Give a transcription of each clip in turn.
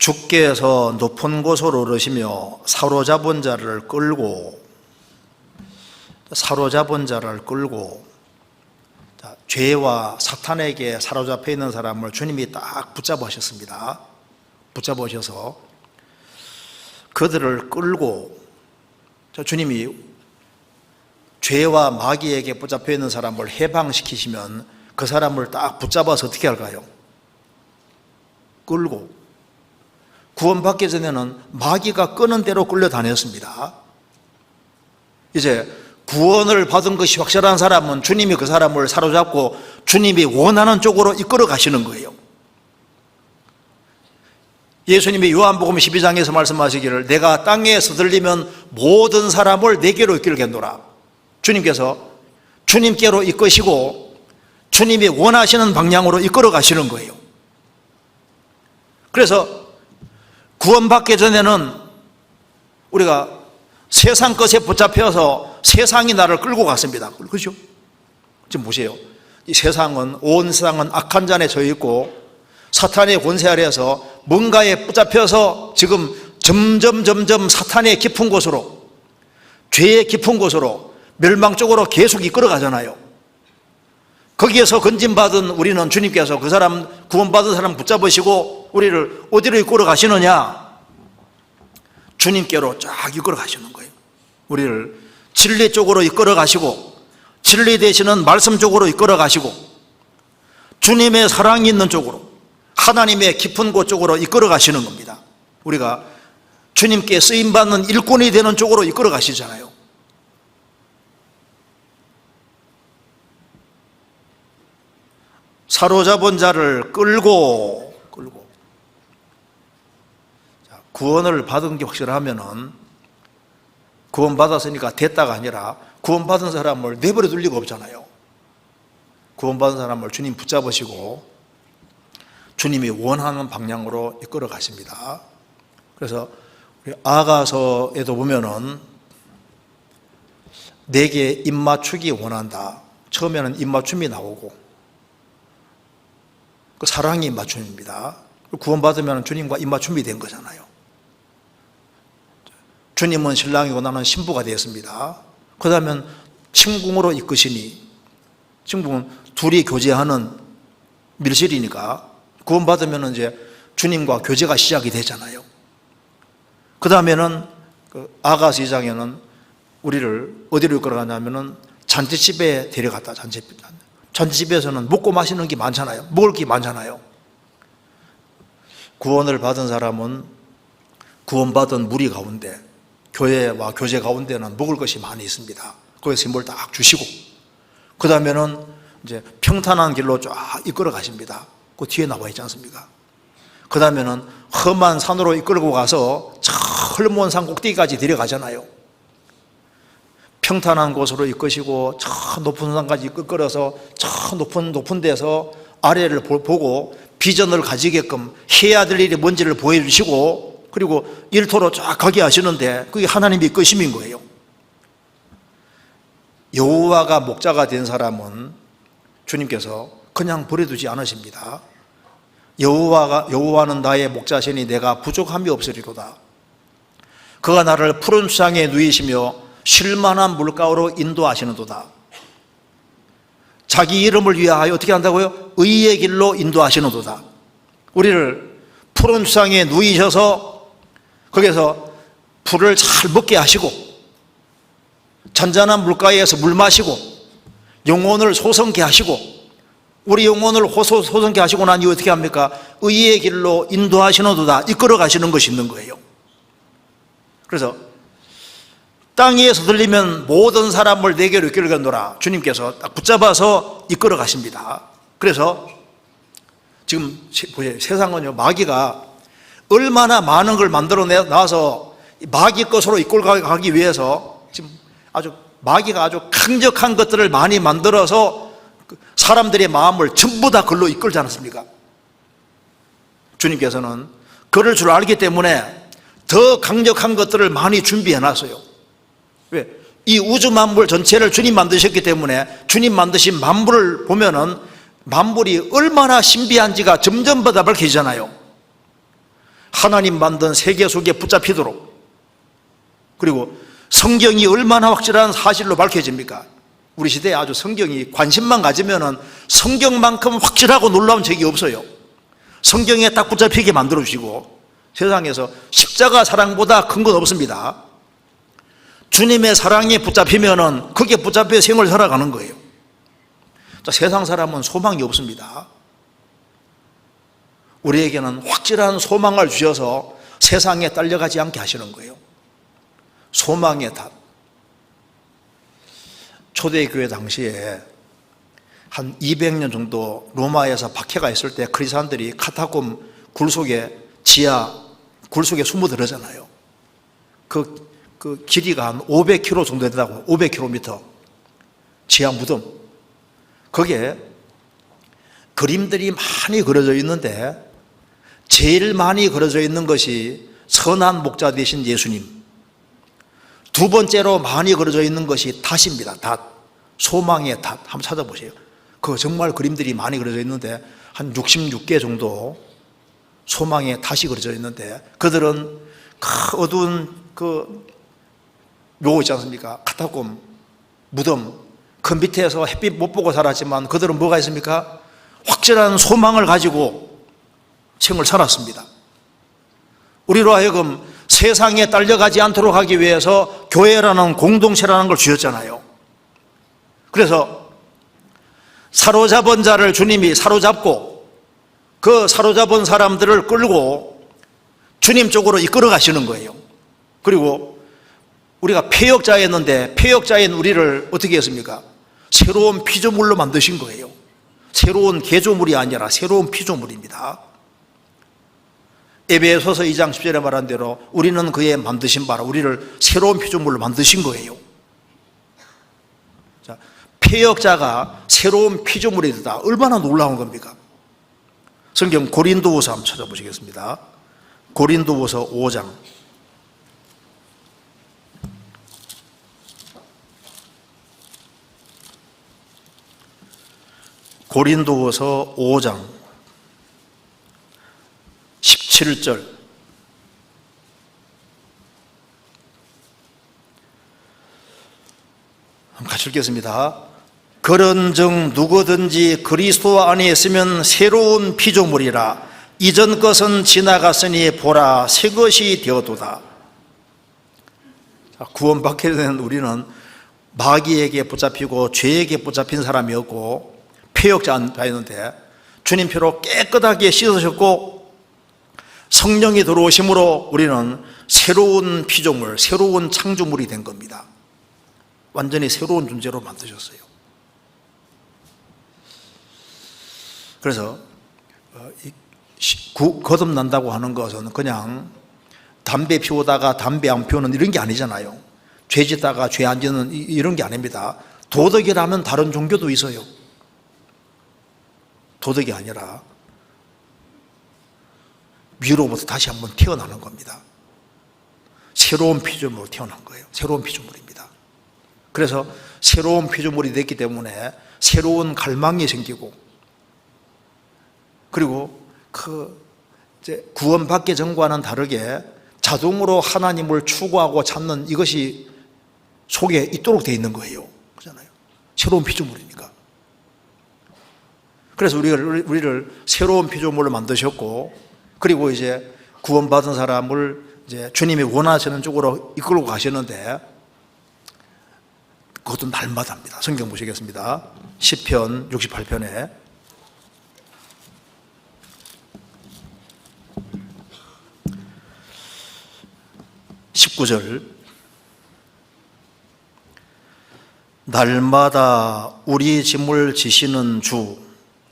주께서 높은 곳으로 오르시며 사로잡은 자를 끌고 죄와 사탄에게 사로잡혀 있는 사람을 주님이 딱 붙잡으셨습니다. 붙잡으셔서 그들을 끌고, 주님이 죄와 마귀에게 붙잡혀 있는 사람을 해방시키시면 그 사람을 딱 붙잡아서 어떻게 할까요? 끌고. 구원받기 전에는 마귀가 끄는 대로 끌려다녔습니다. 이제 구원을 받은 것이 확실한 사람은 주님이 그 사람을 사로잡고 주님이 원하는 쪽으로 이끌어 가시는 거예요. 예수님이 요한복음 12장에서 말씀하시기를 내가 땅에 서들리면 모든 사람을 내게로 이끌겠노라. 주님께서 주님께로 이끄시고 주님이 원하시는 방향으로 이끌어 가시는 거예요. 그래서 구원받기 전에는 우리가 세상 것에 붙잡혀서 세상이 나를 끌고 갔습니다. 그렇죠? 지금 보세요. 이 세상은, 온 세상은 악한 잔에 져 있고 사탄의 권세 아래에서 뭔가에 붙잡혀서 지금 점점 사탄의 깊은 곳으로, 죄의 깊은 곳으로, 멸망 쪽으로 계속 이끌어 가잖아요. 거기에서 건진받은 우리는 주님께서 그 사람, 구원받은 사람 붙잡으시고 우리를 어디로 이끌어 가시느냐? 주님께로 쫙 이끌어 가시는 거예요. 우리를 진리 쪽으로 이끌어 가시고, 진리 되시는 말씀 쪽으로 이끌어 가시고, 주님의 사랑이 있는 쪽으로, 하나님의 깊은 곳 쪽으로 이끌어 가시는 겁니다. 우리가 주님께 쓰임받는 일꾼이 되는 쪽으로 이끌어 가시잖아요. 사로잡은 자를 끌고 구원을 받은 게 확실하면은, 구원받았으니까 됐다가 아니라 구원받은 사람을 내버려 둘 리가 없잖아요. 구원받은 사람을 주님 붙잡으시고 주님이 원하는 방향으로 이끌어 가십니다. 그래서 우리 아가서에도 보면은 내게 입맞추기 원한다. 처음에는 입맞춤이 나오고, 그 사랑이 입맞춤입니다. 구원받으면 주님과 입맞춤이 된 거잖아요. 주님은 신랑이고 나는 신부가 되었습니다. 그러면 친궁으로 이끄시니, 친궁은 둘이 교제하는 밀실이니까 구원받으면 이제 주님과 교제가 시작이 되잖아요. 그 다음에는 아가서 2장에는 우리를 어디로 이끌어가냐면은 잔치집에 데려갔다. 잔치집에서는 먹고 마시는 게 많잖아요. 먹을 게 많잖아요. 구원을 받은 사람은 구원받은 무리 가운데, 교회와 교제 가운데는 먹을 것이 많이 있습니다. 거기서 힘을 딱 주시고, 그 다음에는 이제 평탄한 길로 쫙 이끌어 가십니다. 그 뒤에 나와 있지 않습니까? 그 다음에는 험한 산으로 이끌고 가서 헐몬 산 꼭대기까지 데려가잖아요. 평탄한 곳으로 이끄시고 저 높은 산까지 이끌어서 저 높은 데서 아래를 보고 비전을 가지게끔 해야 될 일이 뭔지를 보여주시고, 그리고 일터로 쫙 가게 하시는데 그게 하나님의 이끄심인 거예요. 여호와가 목자가 된 사람은 주님께서 그냥 버려두지 않으십니다. 여호와는 나의 목자시니 내가 부족함이 없으리로다. 그가 나를 푸른 수양에 누이시며 쉴만한 물가로 인도하시는도다. 자기 이름을 위하여 어떻게 한다고요? 의의 길로 인도하시는도다. 우리를 푸른 수양에 누이셔서 거기서 풀을 잘 먹게 하시고, 잔잔한 물가에서 물 마시고, 영혼을 소성케 하시고, 우리 영혼을 소성케 하시고 난 이후 어떻게 합니까? 의의 길로 인도하시는도다. 이끌어 가시는 것이 있는 거예요. 그래서 땅 위에서 들리면 모든 사람을 내게로 이끌어가노라. 주님께서 딱 붙잡아서 이끌어 가십니다. 그래서 지금 보세요. 세상은요, 마귀가 얼마나 많은 걸 만들어 놔서 마귀 것으로 이끌어 가기 위해서 지금 마귀가 아주 강력한 것들을 많이 만들어서 사람들의 마음을 전부 다 그걸로 이끌지 않았습니까? 주님께서는 그럴 줄 알기 때문에 더 강력한 것들을 많이 준비해 놨어요. 왜? 이 우주 만물 전체를 주님 만드셨기 때문에 주님 만드신 만물을 보면은 만물이 얼마나 신비한지가 점점마다 밝혀지잖아요. 하나님 만든 세계 속에 붙잡히도록, 그리고 성경이 얼마나 확실한 사실로 밝혀집니까? 우리 시대에 아주 성경이 관심만 가지면은 성경만큼 확실하고 놀라운 책이 없어요. 성경에 딱 붙잡히게 만들어주시고, 세상에서 십자가 사랑보다 큰 건 없습니다. 주님의 사랑에 붙잡히면은 거기에 붙잡혀 생을 살아가는 거예요. 자, 세상 사람은 소망이 없습니다. 우리에게는 확실한 소망을 주셔서 세상에 딸려가지 않게 하시는 거예요. 소망의 탑. 초대교회 당시에 한 200년 정도 로마에서 박해가 있을 때 크리스찬들이 카타콤 굴 속에, 지하 굴 속에 숨어들었잖아요. 그 길이가 한 500km 정도 된다고, 500km. 지하 무덤. 거기에 그림들이 많이 그려져 있는데 제일 많이 그려져 있는 것이 선한 목자 되신 예수님. 두 번째로 많이 그려져 있는 것이 닷입니다. 닷. 소망의 닷. 한번 찾아보세요. 그거 정말 그림들이 많이 그려져 있는데 한 66개 정도 소망의 닷이 그려져 있는데, 그들은 어두운 묘 있지 않습니까? 카타콤, 무덤, 그 밑에서 햇빛 못 보고 살았지만 그들은 뭐가 있습니까? 확실한 소망을 가지고 생을 살았습니다. 우리로 하여금 세상에 딸려가지 않도록 하기 위해서 교회라는 공동체라는 걸 주셨잖아요. 그래서 사로잡은 자를 주님이 사로잡고 그 사로잡은 사람들을 끌고 주님 쪽으로 이끌어 가시는 거예요. 그리고 우리가 폐역자였는데 폐역자인 우리를 어떻게 했습니까? 새로운 피조물로 만드신 거예요. 새로운 개조물이 아니라 새로운 피조물입니다. 에베소서 2장 10절에 말한 대로 우리는 그의 만드신 바라, 우리를 새로운 피조물로 만드신 거예요. 자, 폐역자가 새로운 피조물이 되다, 얼마나 놀라운 겁니까? 성경 고린도후서 한번 찾아보시겠습니다. 고린도후서 5장. 고린도후서 5장 17절. 한번 같이 읽겠습니다. 그런즉 누구든지 그리스도 안에 있으면 새로운 피조물이라, 이전 것은 지나갔으니 보라 새 것이 되어도다. 구원받게 된 우리는 마귀에게 붙잡히고 죄에게 붙잡힌 사람이었고 폐역자였는데 주님 피로 깨끗하게 씻으셨고 성령이 들어오심으로 우리는 새로운 피조물, 새로운 창조물이 된 겁니다. 완전히 새로운 존재로 만드셨어요. 그래서 거듭난다고 하는 것은 그냥 담배 피우다가 담배 안 피우는 이런 게 아니잖아요. 죄 짓다가 죄 안 짓는 이런 게 아닙니다. 도덕이라면 다른 종교도 있어요. 도덕이 아니라 위로부터 다시 한번 태어나는 겁니다. 새로운 피조물로 태어난 거예요. 새로운 피조물입니다. 그래서 새로운 피조물이 됐기 때문에 새로운 갈망이 생기고, 그리고 이제 구원받기 전과는 다르게 자동으로 하나님을 추구하고 찾는 이것이 속에 있도록 되어 있는 거예요. 그렇잖아요. 새로운 피조물이니까. 그래서 우리를 새로운 피조물로 만드셨고, 그리고 이제 구원받은 사람을 이제 주님이 원하시는 쪽으로 이끌고 가시는데, 그것도 날마다입니다. 성경 보시겠습니다. 시편 68편에 19절. 날마다 우리 짐을 지시는 주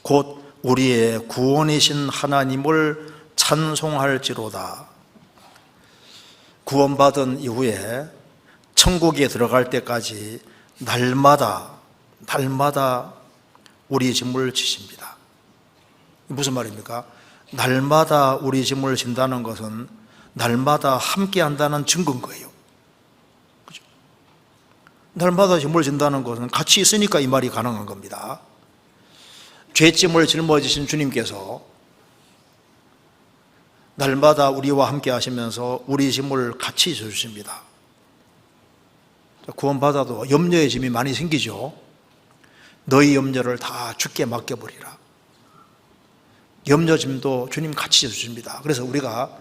곧 우리의 구원이신 하나님을 찬송할지로다. 구원받은 이후에 천국에 들어갈 때까지 날마다 우리 짐을 지십니다. 무슨 말입니까? 날마다 우리 짐을 진다는 것은 날마다 함께 한다는 증거인 거예요. 그죠? 날마다 짐을 진다는 것은 같이 있으니까 이 말이 가능한 겁니다. 죄짐을 짊어지신 주님께서 날마다 우리와 함께 하시면서 우리 짐을 같이 져주십니다. 구원받아도 염려의 짐이 많이 생기죠. 너희 염려를 다 주께 맡겨버리라. 염려짐도 주님 같이 져주십니다. 그래서 우리가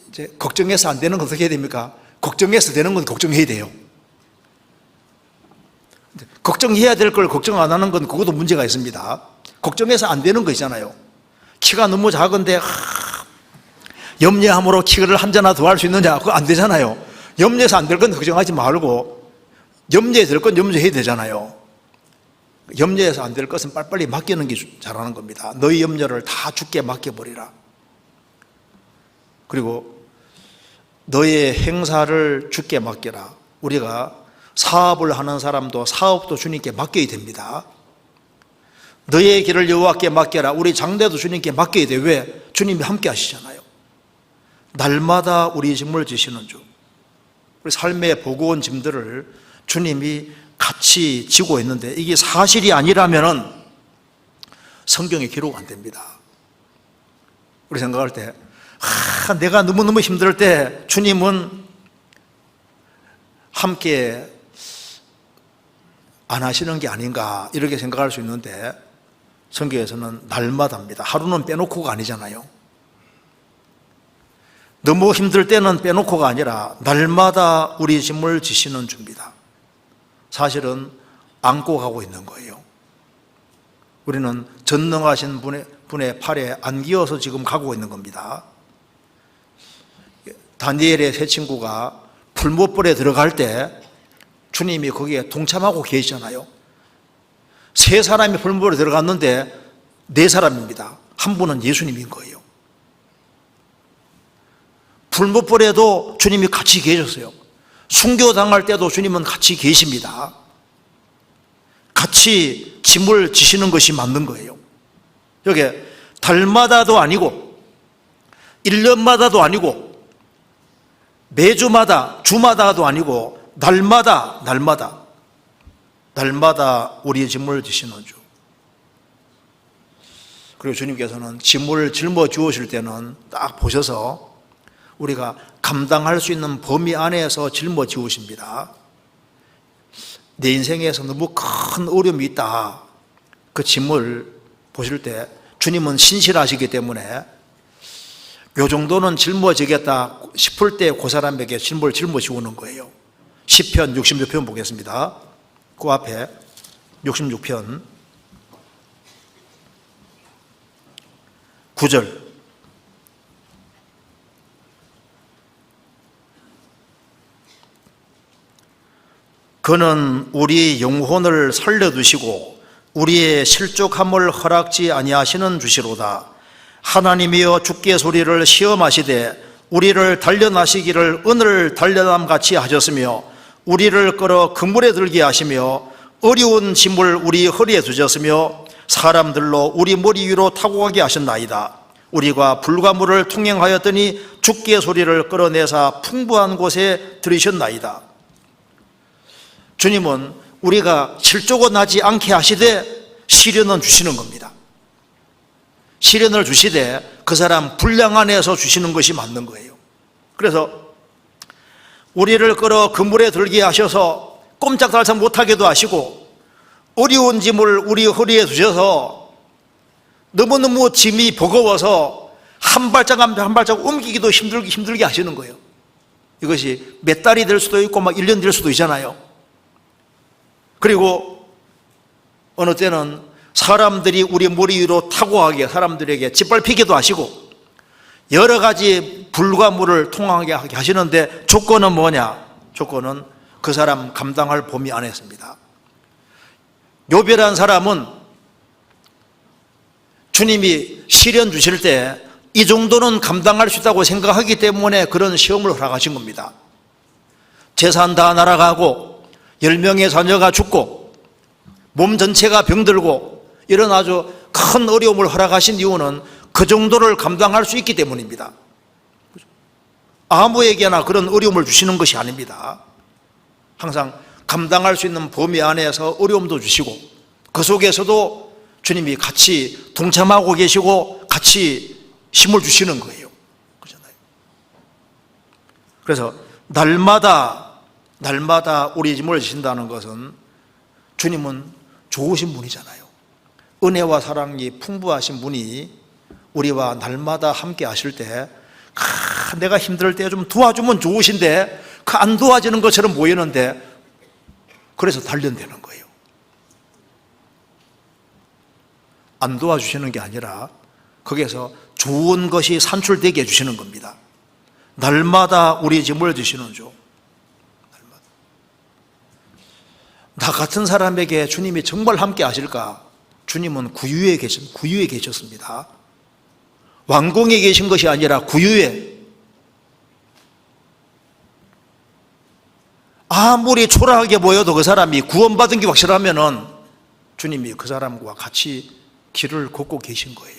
이제 걱정해서 안 되는 건 어떻게 해야 됩니까? 걱정해서 되는 건 걱정해야 돼요. 걱정해야 될 걸 걱정 안 하는 건 그것도 문제가 있습니다. 걱정해서 안 되는 거 있잖아요. 키가 너무 작은데 염려함으로 키를 한 자나 더 할 수 있느냐? 그거 안 되잖아요. 염려해서 안 될 건 걱정하지 말고 염려해야 될 건 염려해야 되잖아요. 염려해서 안 될 것은 빨리빨리 맡기는 게 잘하는 겁니다. 너희 염려를 다 주께 맡겨버리라. 그리고 너의 행사를 주께 맡겨라. 우리가 사업을 하는 사람도 사업도 주님께 맡겨야 됩니다. 너의 길을 여호와께 맡겨라. 우리 장대도 주님께 맡겨야 돼요. 왜? 주님이 함께 하시잖아요. 날마다 우리 짐을 지시는 주. 우리 삶의 버거운 짐들을 주님이 같이 지고 있는데 이게 사실이 아니라면은 성경에 기록 안 됩니다. 우리 생각할 때 내가 너무너무 힘들 때 주님은 함께 안 하시는 게 아닌가 이렇게 생각할 수 있는데 성경에서는 날마다입니다. 하루는 빼놓고가 아니잖아요. 너무 힘들 때는 빼놓고가 아니라 날마다 우리 짐을 지시는 주입니다. 사실은 안고 가고 있는 거예요. 우리는 전능하신 분의 팔에 안기어서 지금 가고 있는 겁니다. 다니엘의 세 친구가 풀못벌에 들어갈 때 주님이 거기에 동참하고 계시잖아요. 세 사람이 풀못벌에 들어갔는데 네 사람입니다. 한 분은 예수님인 거예요. 풀못벌에도 주님이 같이 계셨어요. 순교당할 때도 주님은 같이 계십니다. 같이 짐을 지시는 것이 맞는 거예요. 여기 달마다도 아니고 1년마다도 아니고 매주마다 주마다도 아니고 날마다 우리의 짐을 지시는 주. 그리고 주님께서는 짐을 짊어 주우실 때는 딱 보셔서 우리가 감당할 수 있는 범위 안에서 짊어 지우십니다. 내 인생에서 너무 큰 어려움이 있다. 그 짐을 보실 때 주님은 신실하시기 때문에 요 정도는 짊어지겠다 싶을 때 그 사람에게 짐을 짊어지우는 거예요. 시편 66편 보겠습니다. 그 앞에 66편 9절 그는 우리 영혼을 살려두시고 우리의 실족함을 허락지 아니하시는 주시로다. 하나님이여 주께 소리를 시험하시되 우리를 단련하시기를 은을 단련함같이 하셨으며 우리를 끌어 그물에 들게 하시며 어려운 짐을 우리 허리에 두셨으며 사람들로 우리 머리 위로 타고 가게 하셨나이다. 우리가 불가물을 통행하였더니 주께 소리를 끌어내사 풍부한 곳에 들이셨나이다. 주님은 우리가 실족은 나지 않게 하시되 시련은 주시는 겁니다. 시련을 주시되 그 사람 분량 안에서 주시는 것이 맞는 거예요. 그래서 우리를 끌어 그물에 들게 하셔서 꼼짝달싹 못하게도 하시고 어려운 짐을 우리 허리에 두셔서 너무너무 짐이 버거워서 한 발짝 한 발짝 옮기기도 힘들게 하시는 거예요. 이것이 몇 달이 될 수도 있고 막 1년 될 수도 있잖아요. 그리고 어느 때는 사람들이 우리 머리 위로 타고 가게 사람들에게 짓밟히기도 하시고 여러 가지 불가물을 통하게 하시는데 조건은 뭐냐? 조건은 그 사람 감당할 범위 안에 있습니다. 욥이라는 사람은 주님이 시련 주실 때 이 정도는 감당할 수 있다고 생각하기 때문에 그런 시험을 허락하신 겁니다. 재산 다 날아가고 10명의 자녀가 죽고 몸 전체가 병들고 이런 아주 큰 어려움을 허락하신 이유는 그 정도를 감당할 수 있기 때문입니다. 아무에게나 그런 어려움을 주시는 것이 아닙니다. 항상 감당할 수 있는 범위 안에서 어려움도 주시고 그 속에서도 주님이 같이 동참하고 계시고 같이 힘을 주시는 거예요. 그래서 날마다 우리 짐을 지신다는 것은 주님은 좋으신 분이잖아요. 은혜와 사랑이 풍부하신 분이 우리와 날마다 함께 하실 때 내가 힘들 때 좀 도와주면 좋으신데 안 도와지는 것처럼 보이는데 그래서 단련되는 거예요. 안 도와주시는 게 아니라 거기에서 좋은 것이 산출되게 해주시는 겁니다. 날마다 우리 짐을 지시는 주. 나 같은 사람에게 주님이 정말 함께 하실까? 주님은 구유에 계셨습니다. 왕궁에 계신 것이 아니라 구유에. 아무리 초라하게 보여도 그 사람이 구원받은 게 확실하면은 주님이 그 사람과 같이 길을 걷고 계신 거예요.